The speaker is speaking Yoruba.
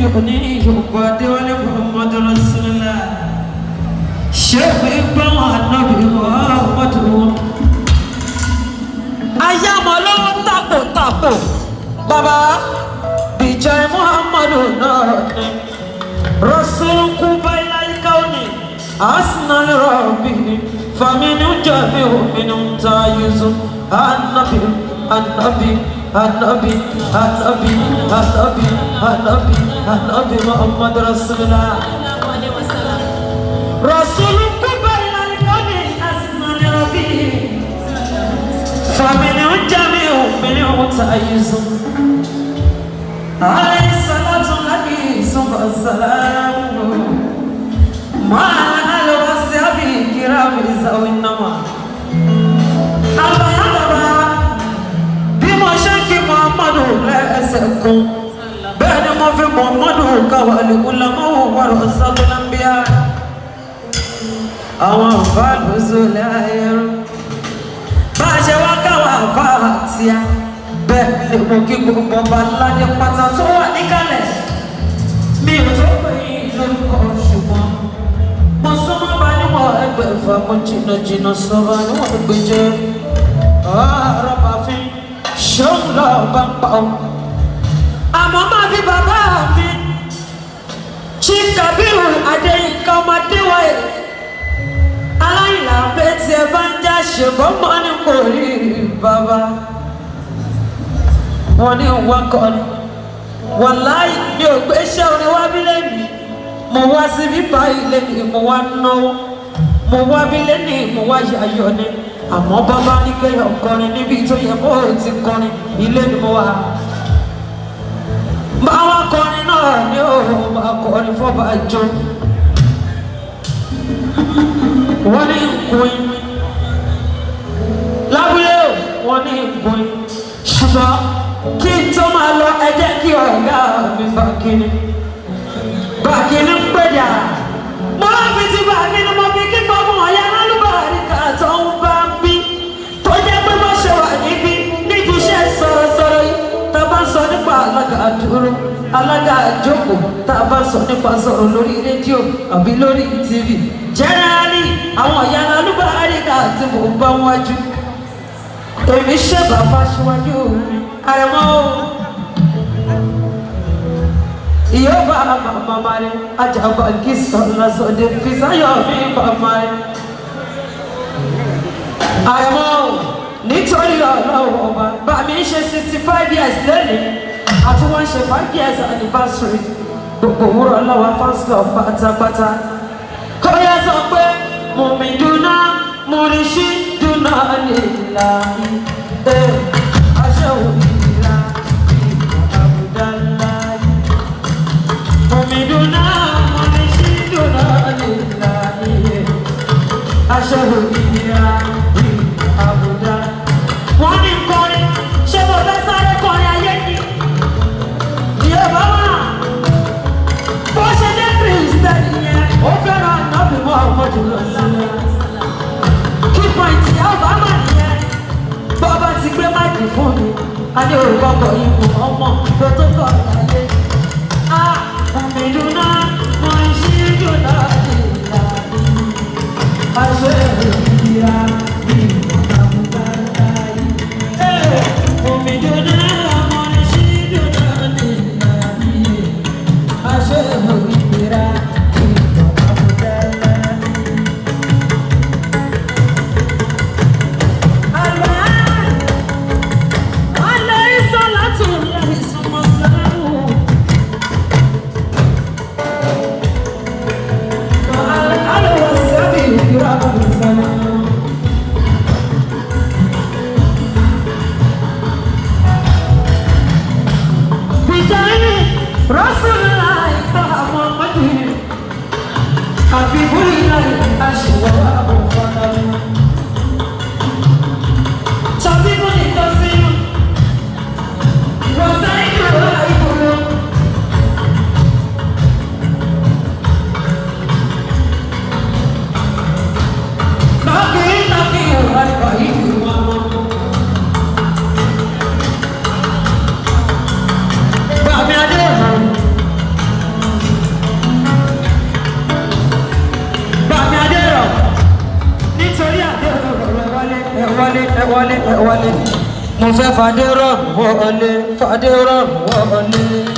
يغني يقعد ولا محمد رسول الله شيخ إبراهيم النبي محمد أيام لو تابو تابو بابا بجاي محمد رسول قبيل الكون أسنى لربه فمن جميع من تايز النبي النبي النبي النبي النبي النبي النبي محمد رسول الله رسول قبيل الكون أسنى لربه فمن جميع من تايز عليه الصلاة والسلام ما أنا لوسع بكرام زاوي النما الله الله بما شك محمد لا أسكون بين ما في محمد كوالي كل ما هو ورسول الأنبياء أو فالوزول أير باجي وكوا فاتيا bẹ́ẹ̀ mo kí gbogbo ọba ńlá ní pátá tó wà níkàlẹ̀ mi ò tó pé lórúkọ ṣùgbọ́n mo súnmọ́ bá níwọ̀n ẹgbẹ̀fà mo jìnnà sọ́ba níwọ̀n ẹgbẹ̀jẹ́ ọ̀rọ̀ bá fi ṣóun lọ́ọ́ bá ń pa ọ́ àmọ́ máa fi bàbá mi Chief Kabiru Adéyínká ọmọdé wáyé aláìlà bẹ́ẹ̀ tí ẹ bá ń já ṣùgbọ́n mọ́ ní kò rí bàbá. Wọ́n ní wọ́n kọ́ ni wàláì mi ò gbé iṣẹ́ orin wá bí lẹ́nu mo wá síbí báyìí lẹ́nu mo wá náwó mo wá bí lẹ́nu mo wá yàyọ̀ ni àmọ́ bàbá ní kéèyàn kọrin níbi tó yẹ kó o ti kọrin ilé ni mo wá. Báwa kọrin náà ni ó máa kọrin fọ́ba jọ wọ́n ní nkùn lábúlé wọ́n ní nkùn ṣùgbọ́n kí n tó máa lọ ẹ jẹ́ kí ọ̀gá mi bàkínní ń pèjà mo lọ fi ti bàkínní mo fi kí gbogbo ọ̀yá lálùbáríkà tó ń bá ń bí tó jẹ́ pé mo ṣe wà níbí níbi iṣẹ́ sọ̀rọ̀sọ̀rọ̀ yìí tá a bá sọ nípa alága dúró alága àjókòó tá a bá sọ nípa sọ̀rọ̀ lórí rédíò àbí lórí tv generally àwọn ọ̀yá lálùbáríkà tí mo bá wájú èmi ṣe bàbá ṣíwájú mi àrẹ̀mọ́ ìyóbá màmá rẹ̀ ajábá gíṣọ́ lọ́sọ̀dẹ̀ fìsáyọ̀ mi màmá rẹ̀ àrẹ̀mọ́ nítorí ọlọ́wọ́ ọba bá mi ṣe 65 years lẹ́nu àti wọ́n ṣe 5 years anniversary gbogbo òwúrọ̀ lọ́wọ́ fásitì pátápátá kó yẹ sọ pé mùmí dúná múrísí dúná nílá aṣọ òmìnira àbùdá mùmí dúná múrísí dúná nílá aṣọ òmìnira àbùdá. Wọ́n ní kọrin ṣé mo fẹ́ sáré kọrin ayé ni Yorùbá wà bó ṣe dé Kristẹni yẹn ó fẹ́ràn ànábì mọ́ ọmọ jùlọ sílẹ̀ kí pọ́ìntì ọba mà nìyẹn bọ́ba ti gbé máìkì fún mi adé orúkọ kọ ipò ọmọ tó tó kọ láyé òmìnira mo ń ṣí jùlọ nílà aṣọ ìrìnà ní àbúgbà láyé òmìnira mo ń ṣí jùlọ nílà aṣọ ìrìnà. fẹ́ fàdé rọrùn wọlé fàdé rọrùn wọlé.